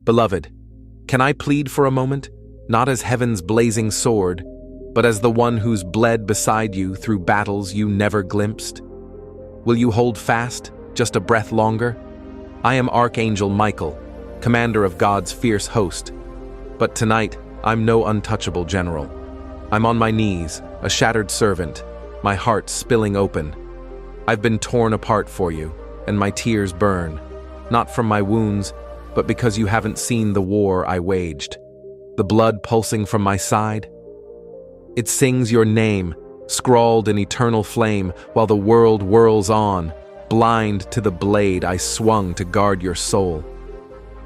Beloved, can I plead for a moment, not as heaven's blazing sword, but as the one who's bled beside you through battles you never glimpsed? Will you hold fast, just a breath longer? I am Archangel Michael, commander of God's fierce host. But tonight, I'm no untouchable general. I'm on my knees, a shattered servant, my heart spilling open. I've been torn apart for you, and my tears burn, not from my wounds, but because you haven't seen the war I waged. The blood pulsing from my side. It sings your name, scrawled in eternal flame, while the world whirls on, blind to the blade I swung to guard your soul.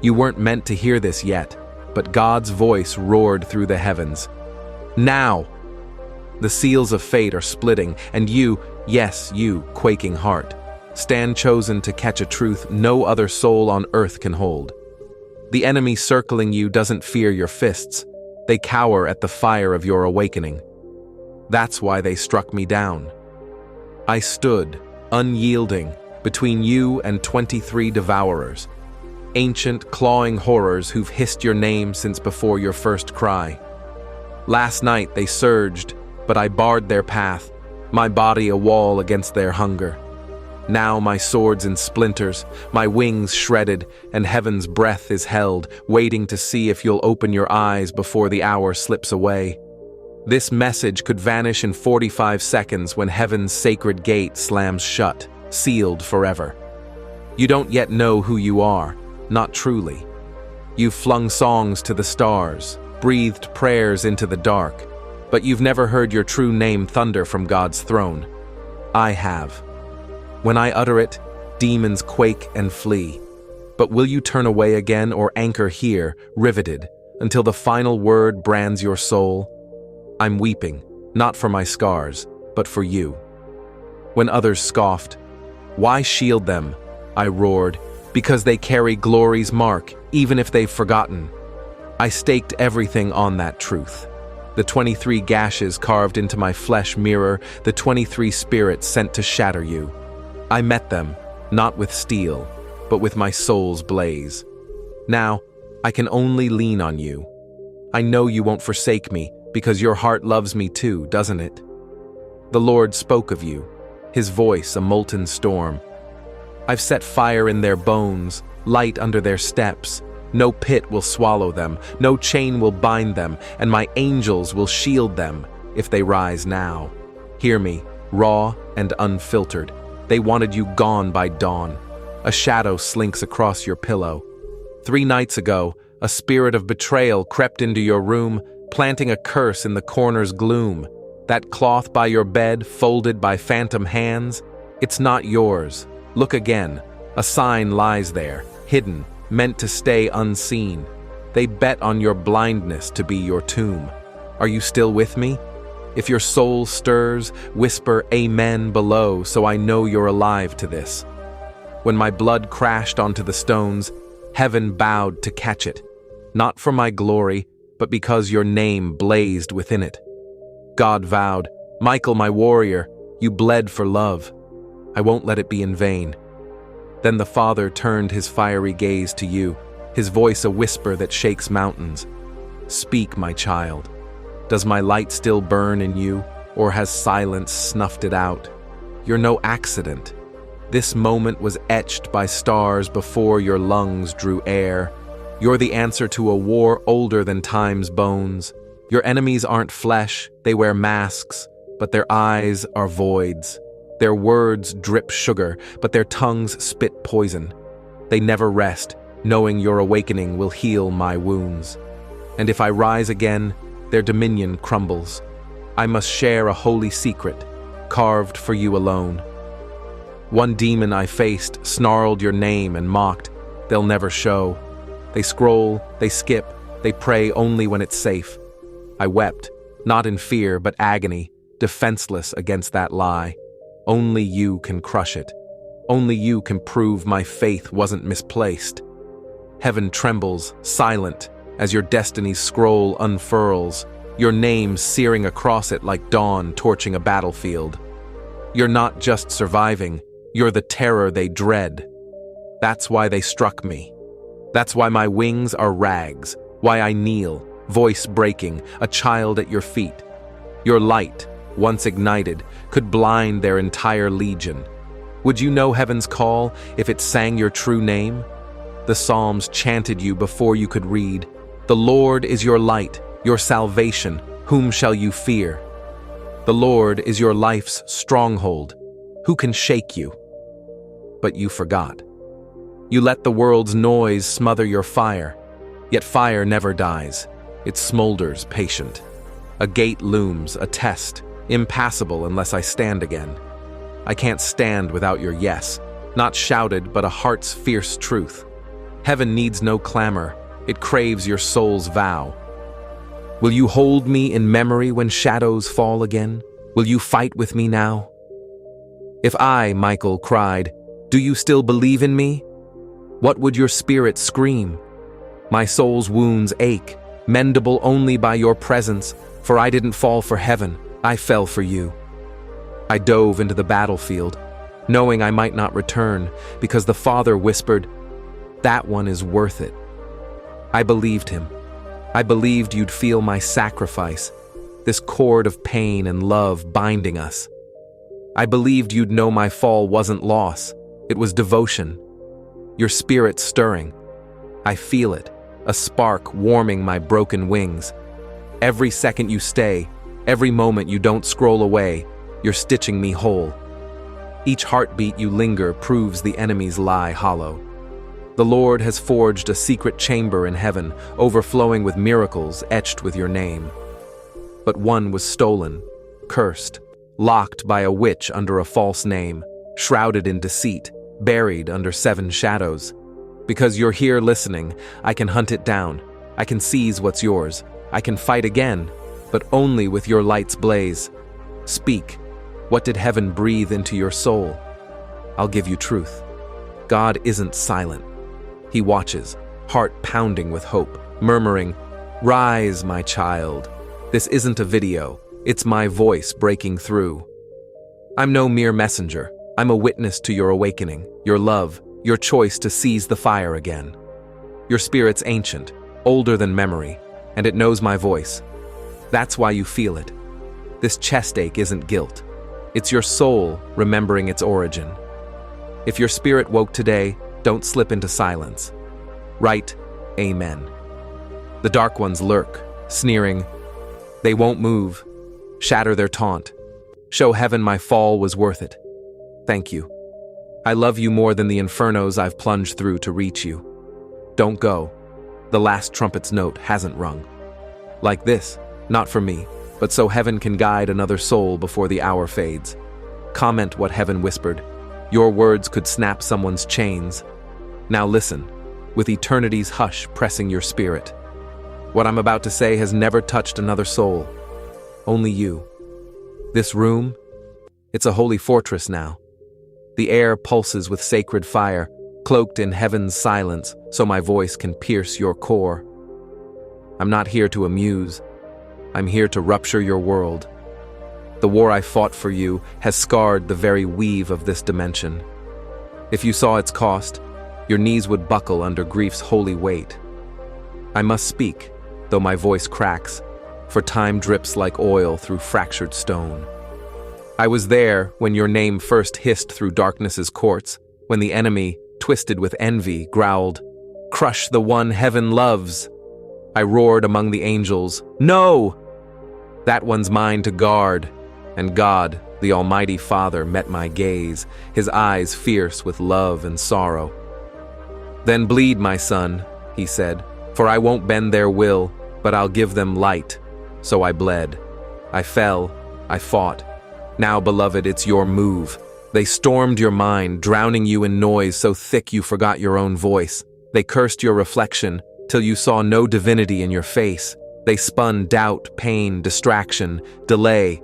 You weren't meant to hear this yet, but God's voice roared through the heavens. Now! The seals of fate are splitting, and you, yes, you, quaking heart, stand chosen to catch a truth no other soul on earth can hold. The enemy circling you doesn't fear your fists. They cower at the fire of your awakening. That's why they struck me down. I stood, unyielding, between you and 23 devourers, ancient, clawing horrors who've hissed your name since before your first cry. Last night they surged, but I barred their path, my body a wall against their hunger. Now my sword's in splinters, my wings shredded, and heaven's breath is held, waiting to see if you'll open your eyes before the hour slips away. This message could vanish in 45 seconds when heaven's sacred gate slams shut, sealed forever. You don't yet know who you are, not truly. You've flung songs to the stars, breathed prayers into the dark, but you've never heard your true name thunder from God's throne. I have. When I utter it, demons quake and flee. But will you turn away again or anchor here, riveted, until the final word brands your soul? I'm weeping, not for my scars, but for you. When others scoffed, "Why shield them?" I roared, "because they carry glory's mark, even if they've forgotten." I staked everything on that truth. The 23 gashes carved into my flesh mirror, the 23 spirits sent to shatter you. I met them, not with steel, but with my soul's blaze. Now, I can only lean on you. I know you won't forsake me, because your heart loves me too, doesn't it? The Lord spoke of you, his voice a molten storm. I've set fire in their bones, light under their steps. No pit will swallow them, no chain will bind them, and my angels will shield them if they rise now. Hear me, raw and unfiltered. They wanted you gone by dawn. A shadow slinks across your pillow. 3 nights ago, a spirit of betrayal crept into your room, planting a curse in the corner's gloom. That cloth by your bed, folded by phantom hands, it's not yours. Look again. A sign lies there, hidden, meant to stay unseen. They bet on your blindness to be your tomb. Are you still with me? If your soul stirs, whisper amen below so I know you're alive to this. When my blood crashed onto the stones, heaven bowed to catch it, not for my glory, but because your name blazed within it. God vowed, "Michael, my warrior, you bled for love. I won't let it be in vain." Then the Father turned his fiery gaze to you, his voice a whisper that shakes mountains. "Speak, my child. Does my light still burn in you, or has silence snuffed it out? You're no accident. This moment was etched by stars before your lungs drew air. You're the answer to a war older than time's bones. Your enemies aren't flesh, they wear masks, but their eyes are voids. Their words drip sugar, but their tongues spit poison. They never rest, knowing your awakening will heal my wounds. And if I rise again, their dominion crumbles. I must share a holy secret, carved for you alone. One demon I faced snarled your name and mocked, "They'll never show." They scroll, they skip, they pray only when it's safe. I wept, not in fear but agony, defenseless against that lie. Only you can crush it. Only you can prove my faith wasn't misplaced. Heaven trembles, silent, as your destiny's scroll unfurls, your name searing across it like dawn torching a battlefield. You're not just surviving, you're the terror they dread. That's why they struck me. That's why my wings are rags, why I kneel, voice breaking, a child at your feet. Your light, once ignited, could blind their entire legion. Would you know heaven's call if it sang your true name? The Psalms chanted you before you could read. The Lord is your light, your salvation, whom shall you fear? The Lord is your life's stronghold. Who can shake you? But you forgot. You let the world's noise smother your fire. Yet fire never dies. It smolders patient. A gate looms, a test, impassable unless I stand again. I can't stand without your yes, not shouted, but a heart's fierce truth. Heaven needs no clamor, it craves your soul's vow. Will you hold me in memory when shadows fall again? Will you fight with me now? If I, Michael, cried, do you still believe in me? What would your spirit scream? My soul's wounds ache, mendable only by your presence, for I didn't fall for heaven, I fell for you. I dove into the battlefield, knowing I might not return, because the Father whispered, that one is worth it. I believed him. I believed you'd feel my sacrifice, this cord of pain and love binding us. I believed you'd know my fall wasn't loss, it was devotion. Your spirit stirring. I feel it, a spark warming my broken wings. Every second you stay, every moment you don't scroll away, you're stitching me whole. Each heartbeat you linger proves the enemy's lie hollow. The Lord has forged a secret chamber in heaven, overflowing with miracles etched with your name. But one was stolen, cursed, locked by a witch under a false name, shrouded in deceit, buried under 7 shadows. Because you're here listening, I can hunt it down. I can seize what's yours. I can fight again, but only with your light's blaze. Speak. What did heaven breathe into your soul? I'll give you truth. God isn't silent. He watches, heart pounding with hope, murmuring, rise, my child. This isn't a video. It's my voice breaking through. I'm no mere messenger. I'm a witness to your awakening, your love, your choice to seize the fire again. Your spirit's ancient, older than memory, and it knows my voice. That's why you feel it. This chest ache isn't guilt. It's your soul remembering its origin. If your spirit woke today, don't slip into silence. Write, Amen. The dark ones lurk, sneering. They won't move. Shatter their taunt. Show heaven my fall was worth it. Thank you. I love you more than the infernos I've plunged through to reach you. Don't go. The last trumpet's note hasn't rung. Like this, not for me, but so heaven can guide another soul before the hour fades. Comment what heaven whispered. Your words could snap someone's chains. Now listen, with eternity's hush pressing your spirit. What I'm about to say has never touched another soul. Only you. This room, it's a holy fortress now. The air pulses with sacred fire, cloaked in heaven's silence, so my voice can pierce your core. I'm not here to amuse. I'm here to rupture your world. The war I fought for you has scarred the very weave of this dimension. If you saw its cost, your knees would buckle under grief's holy weight. I must speak, though my voice cracks, for time drips like oil through fractured stone. I was there when your name first hissed through darkness's courts, when the enemy, twisted with envy, growled, "Crush the one heaven loves." I roared among the angels, "No! That one's mine to guard." And God, the Almighty Father, met my gaze, his eyes fierce with love and sorrow. "Then bleed, my son," he said, "for I won't bend their will, but I'll give them light." So I bled. I fell. I fought. Now, beloved, it's your move. They stormed your mind, drowning you in noise so thick you forgot your own voice. They cursed your reflection till you saw no divinity in your face. They spun doubt, pain, distraction, delay,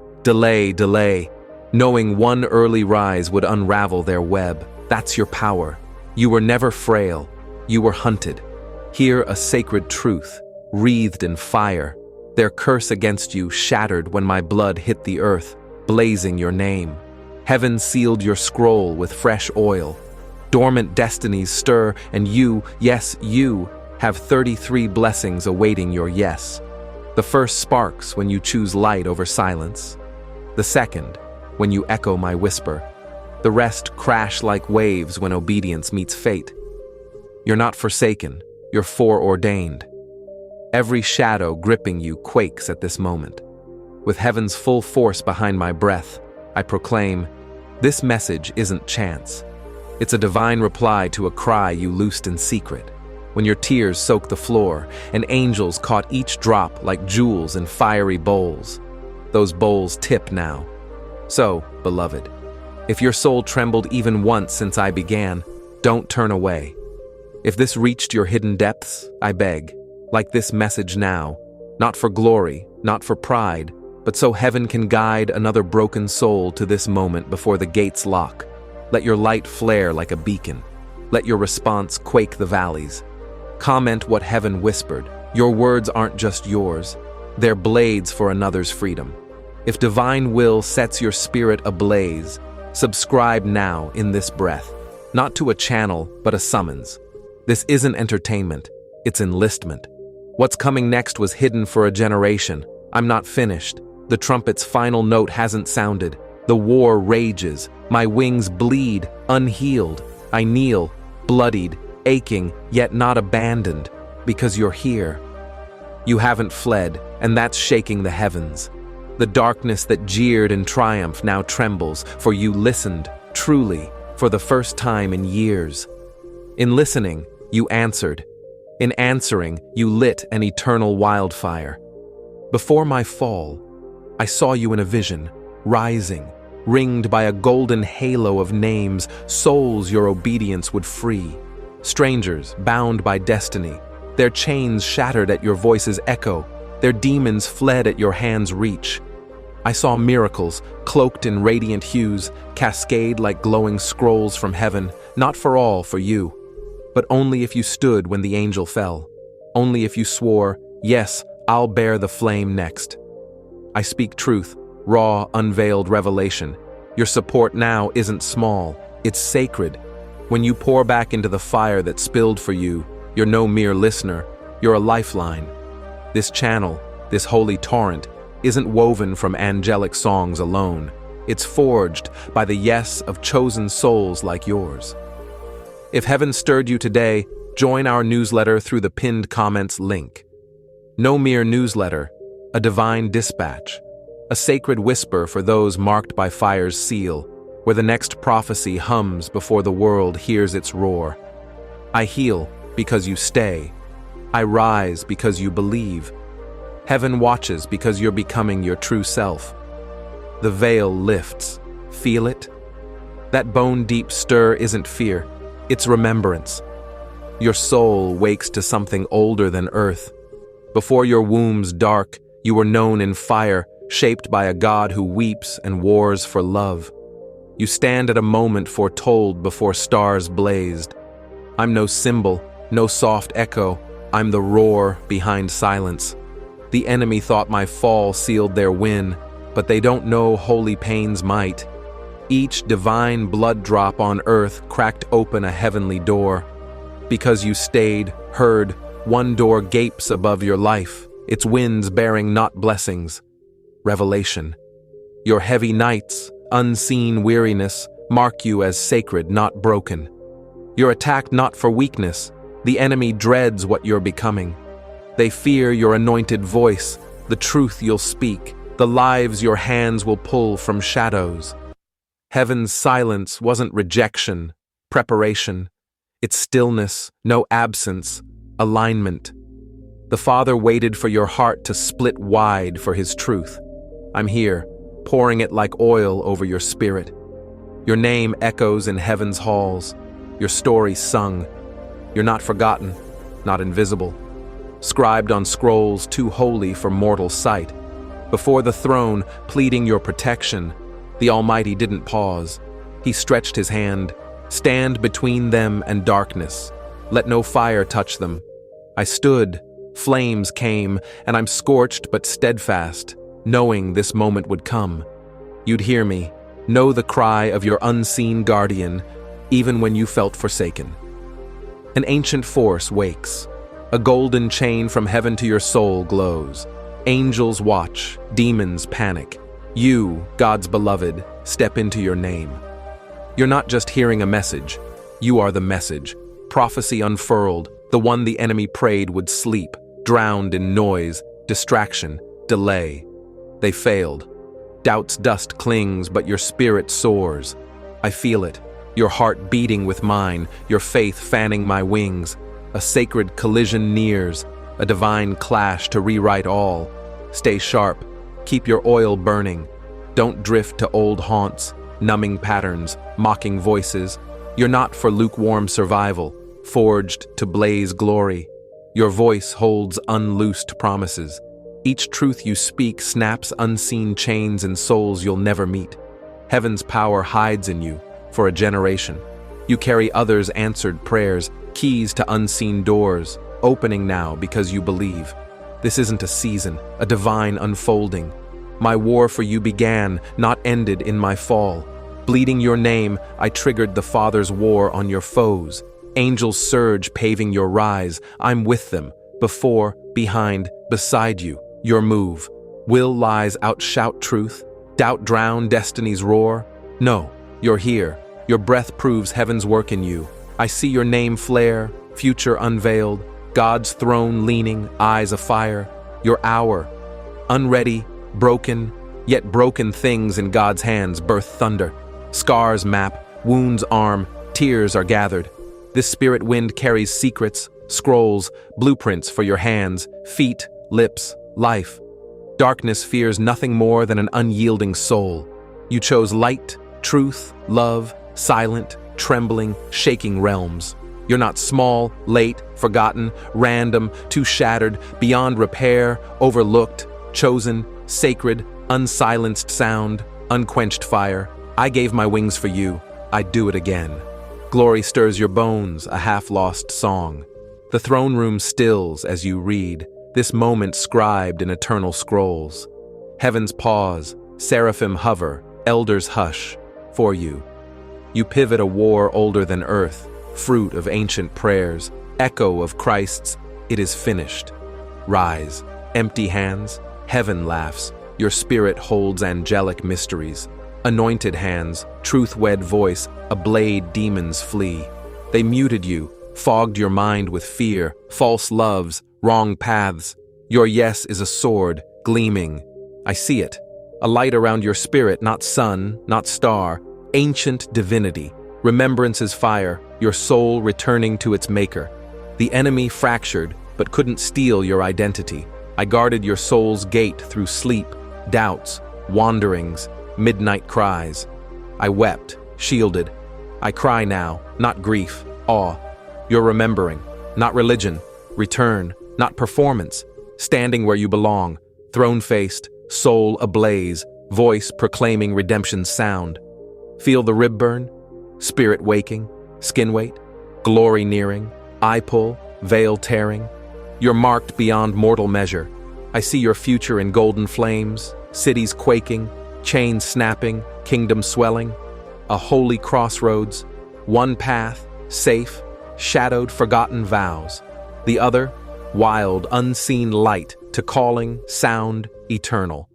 knowing one early rise would unravel their web. That's your power. You were never frail. You were hunted. Hear a sacred truth, wreathed in fire. Their curse against you shattered when my blood hit the earth, blazing your name. Heaven sealed your scroll with fresh oil. Dormant destinies stir, and you, yes, you, have 33 blessings awaiting your yes. The first sparks when you choose light over silence. The second, when you echo my whisper. The rest crash like waves when obedience meets fate. You're not forsaken, you're foreordained. Every shadow gripping you quakes at this moment. With heaven's full force behind my breath, I proclaim, this message isn't chance. It's a divine reply to a cry you loosed in secret. When your tears soak the floor, and angels caught each drop like jewels in fiery bowls. Those bowls tip now. So, beloved, if your soul trembled even once since I began, don't turn away. If this reached your hidden depths, I beg, like this message now, not for glory, not for pride, but so heaven can guide another broken soul to this moment before the gates lock. Let your light flare like a beacon. Let your response quake the valleys. Comment what heaven whispered. Your words aren't just yours. They're blades for another's freedom. If divine will sets your spirit ablaze, subscribe now in this breath. Not to a channel, but a summons. This isn't entertainment. It's enlistment. What's coming next was hidden for a generation. I'm not finished. The trumpet's final note hasn't sounded. The war rages. My wings bleed, unhealed. I kneel, bloodied, aching, yet not abandoned, because you're here. You haven't fled, and that's shaking the heavens. The darkness that jeered in triumph now trembles, for you listened, truly, for the first time in years. In listening, you answered. In answering, you lit an eternal wildfire. Before my fall, I saw you in a vision, rising, ringed by a golden halo of names, souls your obedience would free. Strangers bound by destiny, their chains shattered at your voice's echo, their demons fled at your hand's reach. I saw miracles, cloaked in radiant hues, cascade like glowing scrolls from heaven, not for all, for you. But only if you stood when the angel fell. Only if you swore, yes, I'll bear the flame next. I speak truth, raw, unveiled revelation. Your support now isn't small, it's sacred. When you pour back into the fire that spilled for you, you're no mere listener, you're a lifeline. This channel, this holy torrent, isn't woven from angelic songs alone. It's forged by the yes of chosen souls like yours. If heaven stirred you today, join our newsletter through the pinned comments link. No mere newsletter, a divine dispatch, a sacred whisper for those marked by fire's seal, where the next prophecy hums before the world hears its roar. I heal because you stay. I rise because you believe. Heaven watches because you're becoming your true self. The veil lifts. Feel it? That bone-deep stir isn't fear, it's remembrance. Your soul wakes to something older than earth. Before your womb's dark, you were known in fire, shaped by a God who weeps and wars for love. You stand at a moment foretold before stars blazed. I'm no symbol, no soft echo. I'm the roar behind silence. The enemy thought my fall sealed their win, but they don't know holy pain's might. Each divine blood drop on earth cracked open a heavenly door. Because you stayed, heard, one door gapes above your life, its winds bearing not blessings. Revelation. Your heavy nights, unseen weariness, mark you as sacred, not broken. You're attacked not for weakness. The enemy dreads what you're becoming. They fear your anointed voice, the truth you'll speak, the lives your hands will pull from shadows. Heaven's silence wasn't rejection, preparation. It's stillness, no absence, alignment. The Father waited for your heart to split wide for His truth. I'm here, pouring it like oil over your spirit. Your name echoes in heaven's halls, your story sung. You're not forgotten, not invisible. Scribed on scrolls too holy for mortal sight. Before the throne, pleading your protection, the Almighty didn't pause. He stretched His hand. Stand between them and darkness. Let no fire touch them. I stood, flames came, and I'm scorched but steadfast, knowing this moment would come. You'd hear me, know the cry of your unseen guardian. even when you felt forsaken. An ancient force wakes. A golden chain from heaven to your soul glows. Angels watch, demons panic. You, God's beloved, step into your name. You're not just hearing a message, you are the message. Prophecy unfurled, the one the enemy prayed would sleep, drowned in noise, distraction, delay. They failed. Doubt's dust clings, but your spirit soars. I feel it, your heart beating with mine, your faith fanning my wings. A sacred collision nears, a divine clash to rewrite all. Stay sharp, keep your oil burning. Don't drift to old haunts, numbing patterns, mocking voices. You're not for lukewarm survival, forged to blaze glory. Your voice holds unloosed promises. Each truth you speak snaps unseen chains and souls you'll never meet. Heaven's power hides in you for a generation. You carry others' answered prayers, keys to unseen doors, opening now because you believe. This isn't a season, a divine unfolding. My war for you began, not ended in my fall. Bleeding your name, I triggered the Father's war on your foes. Angels surge, paving your rise. I'm with them, before, behind, beside you. Your move. Will lies outshout truth? Doubt drown destiny's roar? No, you're here. Your breath proves heaven's work in you. I see your name flare, future unveiled, God's throne leaning, eyes afire. Your hour. Unready, broken, yet broken things in God's hands birth thunder. Scars map, wounds arm, tears are gathered. This spirit wind carries secrets, scrolls, blueprints for your hands, feet, lips, life. Darkness fears nothing more than an unyielding soul. You chose light, truth, love, silent, trembling, shaking realms. You're not small, late, forgotten, random, too shattered, beyond repair, overlooked, chosen, sacred, unsilenced sound, unquenched fire. I gave my wings for you. I'd do it again. Glory stirs your bones, a half-lost song. The throne room stills as you read, this moment scribed in eternal scrolls. Heavens pause, seraphim hover, elders hush, for you. You pivot a war older than earth, fruit of ancient prayers, echo of Christ's, it is finished. Rise, empty hands, heaven laughs, your spirit holds angelic mysteries. Anointed hands, truth-wed voice, a blade demons flee. They muted you, fogged your mind with fear, false loves, wrong paths. Your yes is a sword, gleaming. I see it. A light around your spirit, not sun, not star. Ancient divinity. Remembrance's fire, your soul returning to its maker. The enemy fractured, but couldn't steal your identity. I guarded your soul's gate through sleep, doubts, wanderings, midnight cries. I wept, shielded. I cry now, not grief, awe. You're remembering, not religion. Return, not performance. Standing where you belong, throne-faced, soul ablaze, voice proclaiming redemption's sound. Feel the rib burn? Spirit waking, skin weight, glory nearing, eye pull, veil tearing. You're marked beyond mortal measure. I see your future in golden flames, cities quaking, chains snapping, kingdom swelling. A holy crossroads, one path, safe, shadowed forgotten vows. The other, wild, unseen light to calling, sound, eternal.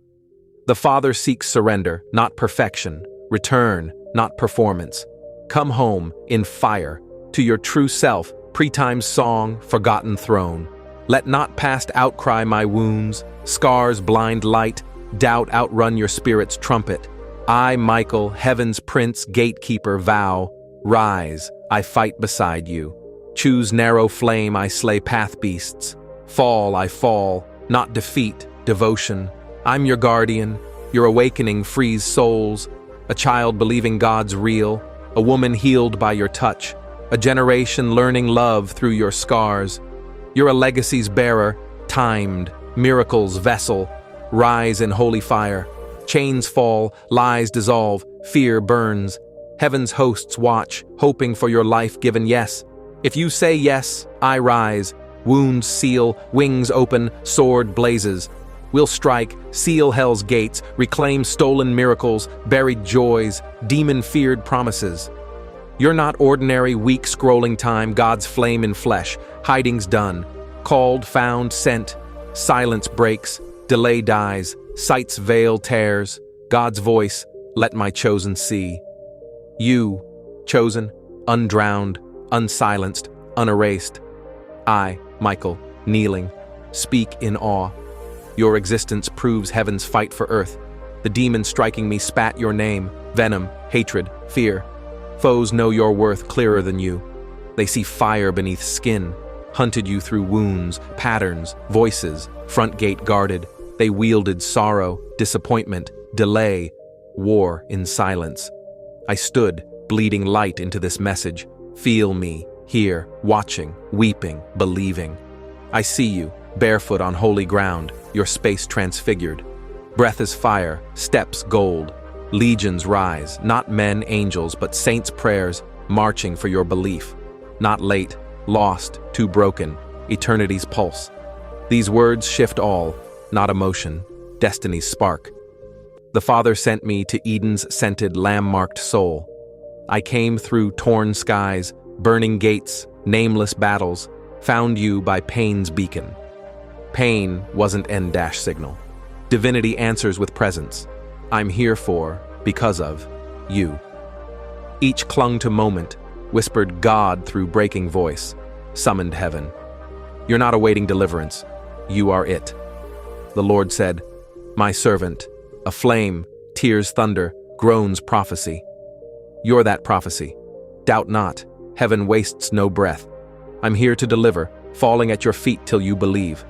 The Father seeks surrender, not perfection, return, not performance. Come home in fire to your true self, pre-time song, forgotten throne. Let not past outcry my wounds, scars blind light, doubt outrun your spirit's trumpet. I, Michael, heaven's prince, gatekeeper, vow, rise, I fight beside you. Choose narrow flame, I slay path beasts. Fall, I fall, not defeat, devotion. I'm your guardian, your awakening frees souls. A child believing God's real, a woman healed by your touch, a generation learning love through your scars. You're a legacy's bearer, timed, miracles vessel. Rise in holy fire. Chains fall, lies dissolve, fear burns. Heaven's hosts watch, hoping for your life-given yes. If you say yes, I rise. Wounds seal, wings open, sword blazes. We'll strike, seal hell's gates, reclaim stolen miracles, buried joys, demon-feared promises. You're not ordinary, weak scrolling time, God's flame in flesh. Hiding's done. Called, found, sent. Silence breaks, delay dies, sight's veil tears. God's voice, let my chosen see. You, chosen, undrowned, unsilenced, unerased. I, Michael, kneeling, speak in awe. Your existence proves heaven's fight for earth. The demon striking me spat your name, venom, hatred, fear. Foes know your worth clearer than you. They see fire beneath skin, hunted you through wounds, patterns, voices, front gate guarded. They wielded sorrow, disappointment, delay, war in silence. I stood, bleeding light into this message. Feel me, here, watching, weeping, believing. I see you, barefoot on holy ground, your space transfigured. Breath is fire, steps gold. Legions rise, not men, angels, but saints' prayers, marching for your belief. Not late, lost, too broken, eternity's pulse. These words shift all, not emotion, destiny's spark. The Father sent me to Eden's scented, lamb-marked soul. I came through torn skies, burning gates, nameless battles, found you by pain's beacon. Pain wasn't end-dash signal. Divinity answers with presence. I'm here for, because of, you. Each clung to moment, whispered God through breaking voice, summoned heaven. You're not awaiting deliverance. You are it. The Lord said, my servant, a flame, tears thunder, groans prophecy. You're that prophecy. Doubt not, heaven wastes no breath. I'm here to deliver, falling at your feet till you believe.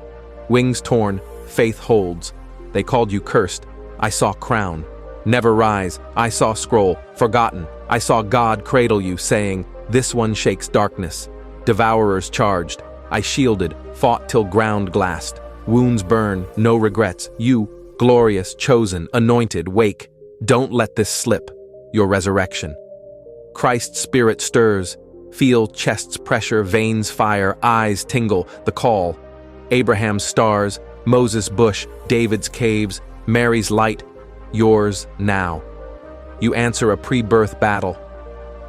Wings torn, faith holds. They called you cursed. I saw crown. Never rise. I saw scroll. Forgotten. I saw God cradle you, saying, this one shakes darkness. Devourers charged. I shielded, fought till ground glassed. Wounds burn, no regrets. You, glorious, chosen, anointed, wake. Don't let this slip. Your resurrection. Christ's spirit stirs. Feel chest's pressure, veins fire, eyes tingle, the call. Abraham's stars, Moses' bush, David's caves, Mary's light, yours now. You answer a pre-birth battle.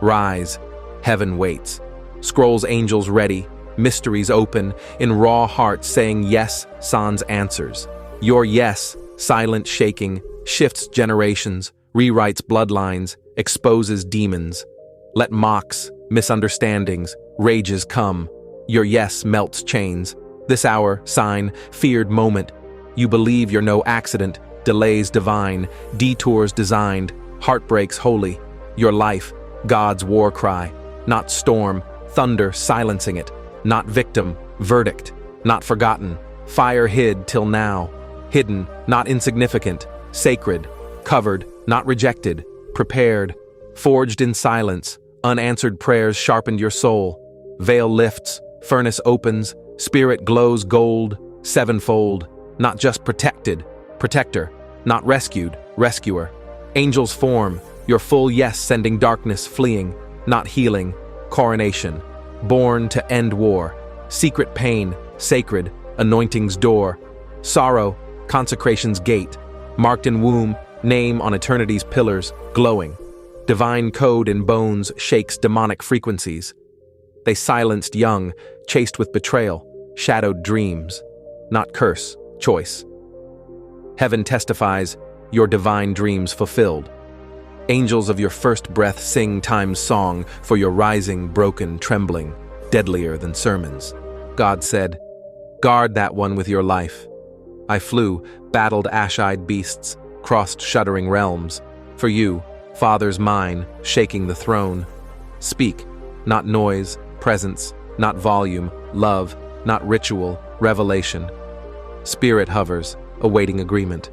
Rise, heaven waits. Scrolls angels ready, mysteries open, in raw hearts saying yes, sans answers. Your yes, silent shaking, shifts generations, rewrites bloodlines, exposes demons. Let mocks, misunderstandings, rages come. Your yes melts chains. This hour, sign, feared moment. You believe you're no accident, delays divine, detours designed, heartbreaks holy. Your life, God's war cry. Not storm, thunder silencing it. Not victim, verdict. Not forgotten, fire hid till now. Hidden, not insignificant, sacred. Covered, not rejected, prepared. Forged in silence, unanswered prayers sharpened your soul. Veil lifts, furnace opens, spirit glows gold, sevenfold. Not just protected, protector. Not rescued, rescuer. Angels form, your full yes sending darkness fleeing. Not healing, coronation. Born to end war. Secret pain, sacred, anointing's door. Sorrow, consecration's gate. Marked in womb, name on eternity's pillars, glowing. Divine code in bones shakes demonic frequencies. They silenced young, chased with betrayal, shadowed dreams. Not curse, choice. Heaven testifies, your divine dreams fulfilled. Angels of your first breath sing time's song for your rising, broken, trembling, deadlier than sermons. God said, guard that one with your life. I flew, battled ash-eyed beasts, crossed shuddering realms. For you, Father's mine, shaking the throne. Speak, not noise, presence, not volume, love, not ritual, revelation. Spirit hovers, awaiting agreement.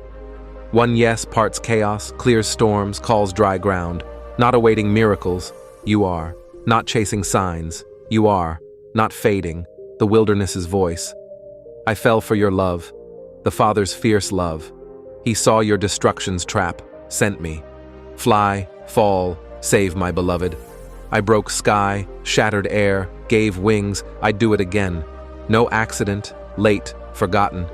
One yes parts chaos, clears storms, calls dry ground. Not awaiting miracles, you are. Not chasing signs, you are. Not fading, the wilderness's voice. I fell for your love, the Father's fierce love. He saw your destruction's trap, sent me. Fly, fall, save my beloved. I broke sky, shattered air, gave wings, I'd do it again. No accident, late, forgotten.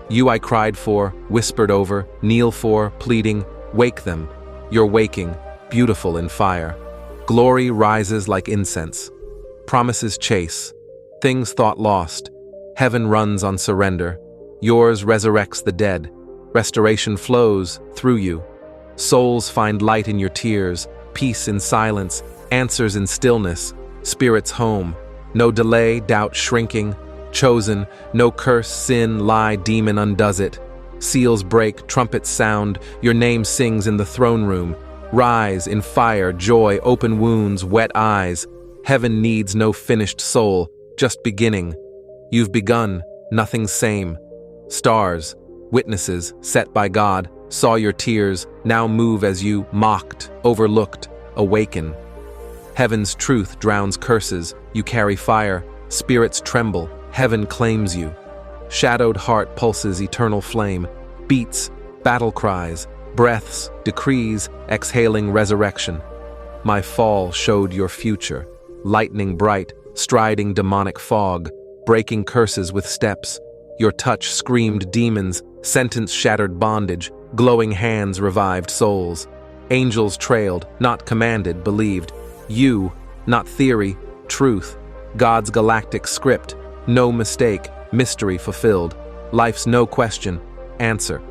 You I cried for, whispered over, kneel for, pleading, wake them. You're waking, beautiful in fire. Glory rises like incense. Promises chase. Things thought lost. Heaven runs on surrender. Yours resurrects the dead. Restoration flows through you. Souls find light in your tears, peace in silence, answers in stillness, spirits home. No delay, doubt shrinking. Chosen, no curse, sin, lie, demon undoes it. Seals break, trumpets sound, your name sings in the throne room. Rise in fire, joy, open wounds, wet eyes. Heaven needs no finished soul, just beginning. You've begun, nothing same. Stars, witnesses, set by God, saw your tears, now move as you mocked, overlooked, awaken. Heaven's truth drowns curses, you carry fire, spirits tremble, heaven claims you. Shadowed heart pulses eternal flame, beats, battle cries, breaths, decrees, exhaling resurrection. My fall showed your future, lightning bright, striding demonic fog, breaking curses with steps. Your touch screamed demons, sentence shattered bondage, glowing hands revived souls. Angels trailed, not commanded, believed. You, not theory, truth. God's galactic script, no mistake, mystery fulfilled. Life's no question, answer.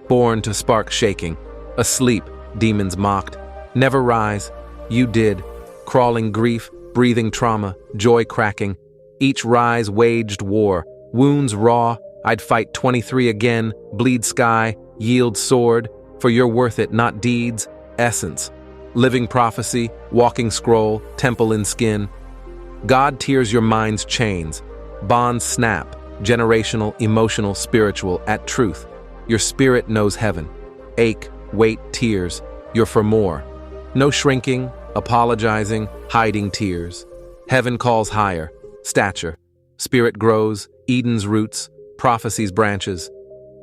Born to spark shaking. Asleep, demons mocked. Never rise, you did. Crawling grief, breathing trauma, joy cracking. Each rise waged war. Wounds raw, I'd fight 23 again, bleed sky, yield sword. For you're worth it, not deeds, essence. Living prophecy, walking scroll, temple in skin. God tears your mind's chains. Bonds snap, generational, emotional, spiritual, at truth. Your spirit knows heaven. Ache, wait, tears, you're for more. No shrinking, apologizing, hiding tears. Heaven calls higher, stature. Spirit grows, Eden's roots, prophecy's branches.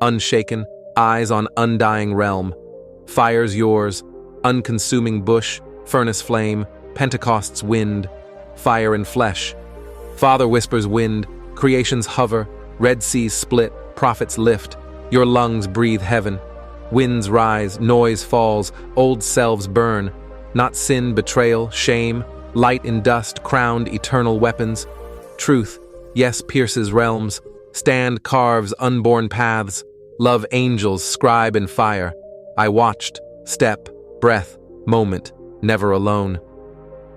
Unshaken, eyes on undying realm. Fire's yours, unconsuming bush, furnace flame, Pentecost's wind, fire and flesh. Father whispers wind, creations hover, Red Seas split, prophets lift. Your lungs breathe heaven. Winds rise, noise falls, old selves burn. Not sin, betrayal, shame, light in dust, crowned eternal weapons. Truth, yes, pierces realms. Stand carves unborn paths. Love angels scribe in fire. I watched, step, breath, moment, never alone.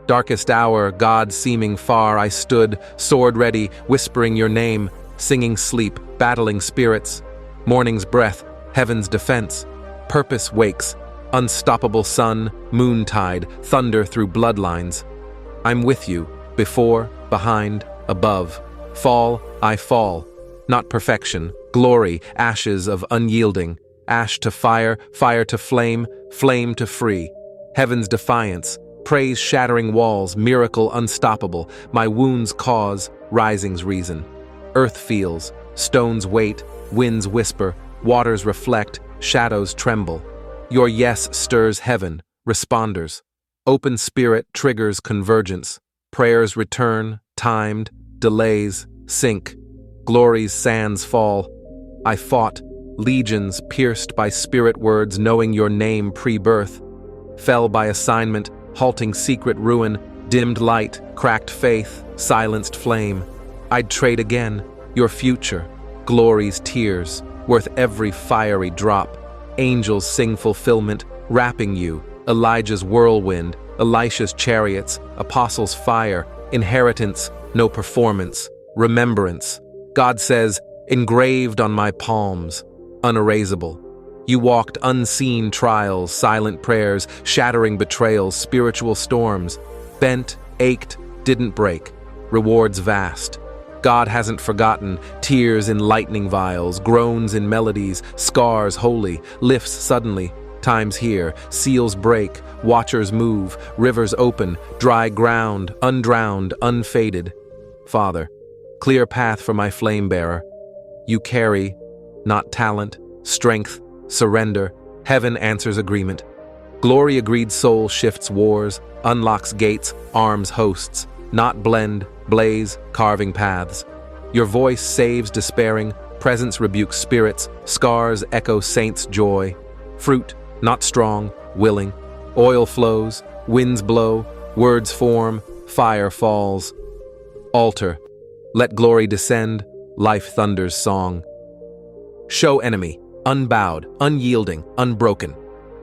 Darkest hour, God seeming far, I stood, sword ready, whispering your name, singing sleep, battling spirits. Morning's breath, heaven's defense. Purpose wakes, unstoppable sun, moontide, thunder through bloodlines. I'm with you, before, behind, above. Fall, I fall. Not perfection, glory, ashes of unyielding. Ash to fire, fire to flame, flame to free. Heaven's defiance, praise shattering walls, miracle unstoppable. My wounds cause, rising's reason. Earth feels, stones wait, winds whisper, waters reflect, shadows tremble. Your yes stirs heaven, responders. Open spirit triggers convergence. Prayers return, timed, delays, sink. Glory's sands fall. I fought, legions pierced by spirit words knowing your name pre-birth. Fell by assignment, halting secret ruin, dimmed light, cracked faith, silenced flame. I'd trade again, your future, glory's tears, worth every fiery drop. Angels sing fulfillment, wrapping you, Elijah's whirlwind, Elisha's chariots, apostles' fire, inheritance, no performance, remembrance. God says, engraved on my palms, unerasable. You walked unseen trials, silent prayers, shattering betrayals, spiritual storms. Bent, ached, didn't break. Rewards vast. God hasn't forgotten, tears in lightning vials, groans in melodies, scars holy, lifts suddenly. Times here, seals break, watchers move, rivers open, dry ground, undrowned, unfaded. Father, clear path for my flame bearer. You carry, not talent, strength, surrender. Heaven answers agreement. Glory agreed soul shifts wars, unlocks gates, arms hosts. Not blend, blaze, carving paths. Your voice saves despairing, presence rebukes spirits, scars echo saints' joy. Fruit, not strong, willing. Oil flows, winds blow, Words form, fire falls. Altar, let glory descend, life thunders song. Show enemy, unbowed, unyielding, unbroken.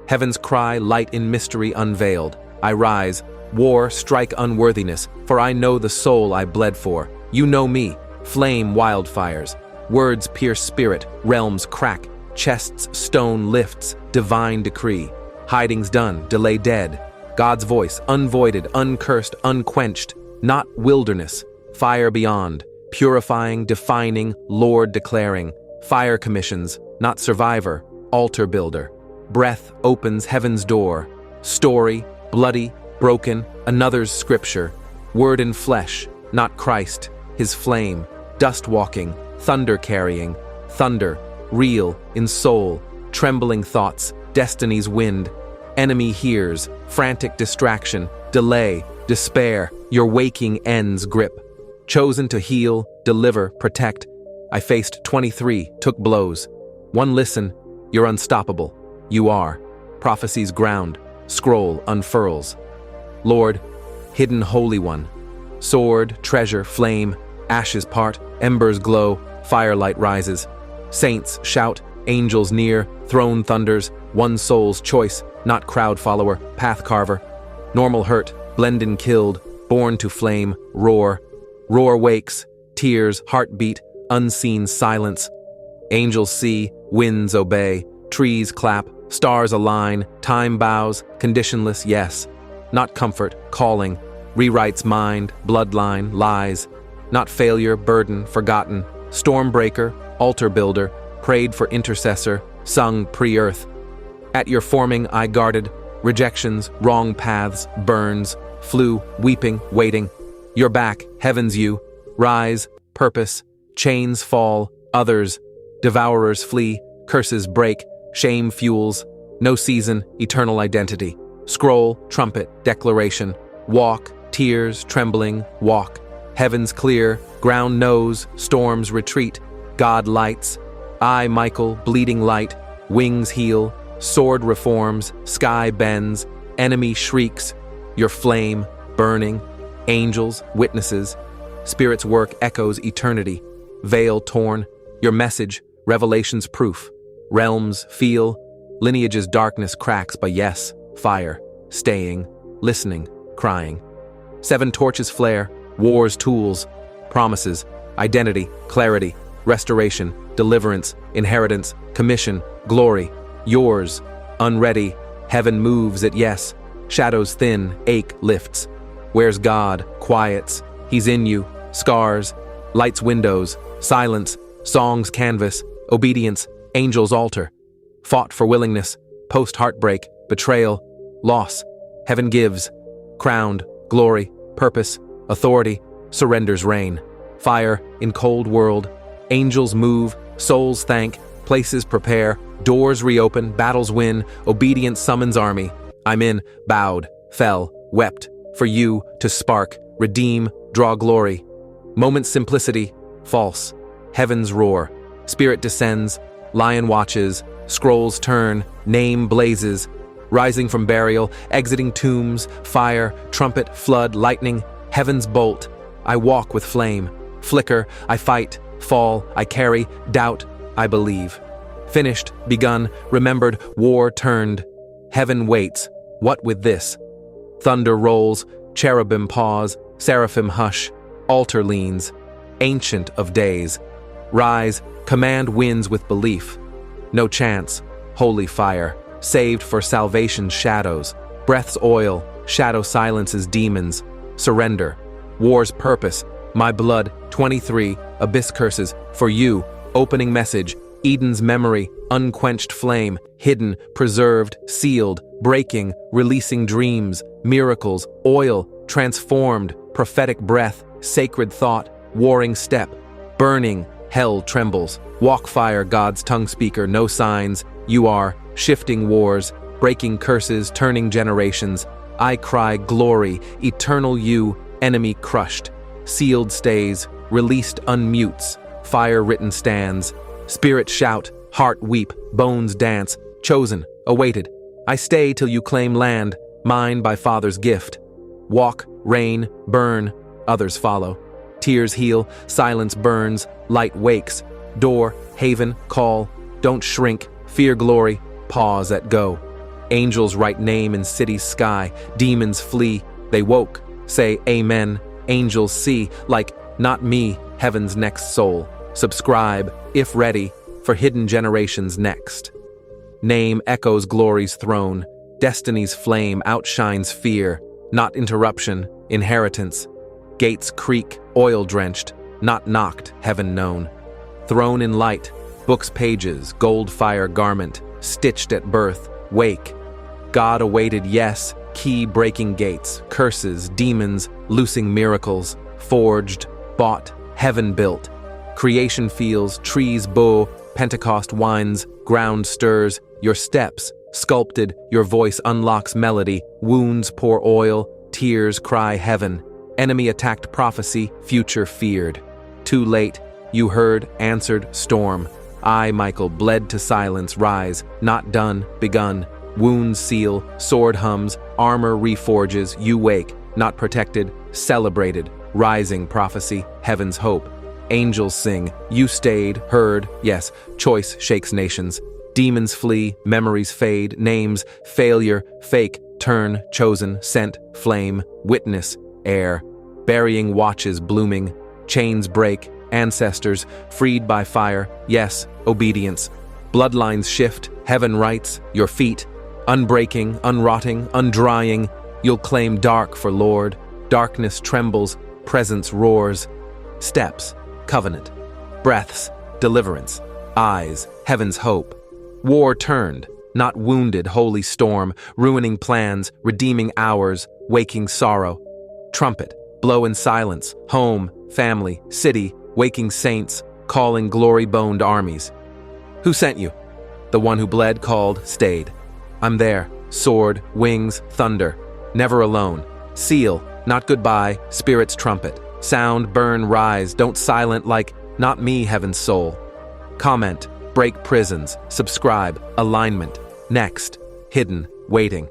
Heaven's cry, light in mystery unveiled. I rise, war, strike unworthiness, for I know the soul I bled for. You know me, flame wildfires. Words pierce spirit, realms crack, chests stone lifts, divine decree. Hiding's done, delay dead. God's voice, unvoided, uncursed, unquenched, not wilderness, fire beyond, purifying, defining, Lord declaring. Fire commissions, not survivor, altar builder. Breath opens heaven's door. Story, bloody, broken, another's scripture. Word in flesh, not Christ, his flame. Dust walking, thunder carrying. Thunder, real, in soul. Trembling thoughts, destiny's wind. Enemy hears, frantic distraction, delay, despair. Your waking ends grip. Chosen to heal, deliver, protect. I faced 23, took blows. One listen, you're unstoppable. You are. Prophecy's ground, scroll unfurls. Lord, hidden Holy One. Sword, treasure, flame, ashes part, embers glow, firelight rises. Saints shout, angels near, throne thunders, one soul's choice, not crowd follower, path carver. Normal hurt, blendin killed, born to flame, roar. Roar wakes, tears, heartbeat, unseen silence. Angels see, winds obey, trees clap, stars align, time bows, conditionless yes. Not comfort, calling, rewrites mind, bloodline, lies. Not failure, burden, forgotten, stormbreaker, altar builder, prayed for intercessor, sung pre-earth. At your forming I guarded, rejections, wrong paths, burns, flew, weeping, waiting. You're back, heaven's you, rise, purpose, chains fall, others, devourers flee, curses break, shame fuels, no season, eternal identity. Scroll, trumpet, declaration, walk, tears, trembling, walk. Heavens clear, ground knows, storms retreat, God lights. I, Michael, bleeding light, wings heal, sword reforms, sky bends, enemy shrieks, your flame, burning, angels, witnesses, Spirit's work echoes eternity, veil torn, your message, revelation's proof, realms feel, lineage's darkness cracks, but yes, fire, staying, listening, crying. 7 torches flare, war's tools, promises, identity, clarity, restoration, deliverance, inheritance, commission, glory, yours, unready, heaven moves at yes, shadows thin, ache lifts. Where's God? Quiets, he's in you, scars, lights windows, silence, songs canvas, obedience, angels altar. Fought for willingness, post-heartbreak, betrayal, loss, heaven gives, crowned, glory, purpose, authority, surrenders reign. Fire in cold world, angels move, souls thank, places prepare, doors reopen, battles win, obedience summons army. I'm in, bowed, fell, wept, for you to spark, redeem, draw glory. Moment simplicity, false, heavens roar, spirit descends, lion watches, scrolls turn, name blazes, rising from burial, exiting tombs, fire, trumpet, flood, lightning, heaven's bolt. I walk with flame, flicker, I fight, fall, I carry, doubt, I believe. Finished, begun, remembered, war turned. Heaven waits, what with this? Thunder rolls, cherubim pause, seraphim hush, altar leans, ancient of days. Rise, command wins with belief. No chance, holy fire, saved for salvation's shadows. Breath's oil, shadow silences demons. Surrender, war's purpose, my blood, 23, abyss curses, for you, opening message, Eden's memory, unquenched flame, hidden, preserved, sealed, breaking, releasing dreams, miracles, oil, transformed, prophetic breath, sacred thought, warring step, burning, hell trembles, walk fire, God's tongue speaker, no signs, you are, shifting wars, breaking curses, turning generations. I cry glory, eternal you, enemy crushed, sealed stays, released unmutes, fire written stands, spirit shout, heart weep, bones dance, chosen, awaited. I stay till you claim land, mine by Father's gift. Walk, rain, burn, others follow. Tears heal, silence burns, light wakes. Door, haven, call, don't shrink, fear glory, pause at go. Angels write name in city's sky, demons flee, they woke, say amen, angels see, like, not me, heaven's next soul. Subscribe, if ready, for hidden generations next. Name echoes glory's throne, destiny's flame outshines fear, not interruption, inheritance. Gates creak, oil-drenched, not knocked, heaven known. Throne in light, book's pages, gold fire garment, stitched at birth, wake. God awaited yes, key breaking gates, curses, demons, loosing miracles, forged, bought, heaven built. Creation feels, trees bow, Pentecost winds, ground stirs, your steps, sculpted, your voice unlocks melody, wounds pour oil, tears cry heaven. Enemy attacked prophecy, future feared. Too late, you heard, answered, storm. I, Michael, bled to silence, rise, not done, begun. Wounds seal, sword hums, armor reforges, you wake, not protected, celebrated, rising prophecy, heaven's hope. Angels sing, you stayed, heard, yes, choice shakes nations. Demons flee, memories fade, names, failure, fake, turn, chosen, sent, flame, witness, air. Burying watches blooming, chains break, ancestors, freed by fire, yes, obedience. Bloodlines shift, heaven writes, your feet, unbreaking, unrotting, undrying, you'll claim dark for Lord. Darkness trembles, presence roars. Steps, covenant. Breaths, deliverance. Eyes, heaven's hope. War turned, not wounded, holy storm, ruining plans, redeeming hours, waking sorrow. Trumpet, blow in silence, home, family, city, waking saints, calling glory-boned armies. Who sent you? The one who bled, called, stayed. I'm there, sword, wings, thunder, never alone. Seal, not goodbye, spirit's trumpet. Sound, burn, rise, don't silent like, not me, heaven's soul. Comment, break prisons, subscribe, alignment. Next, hidden, waiting.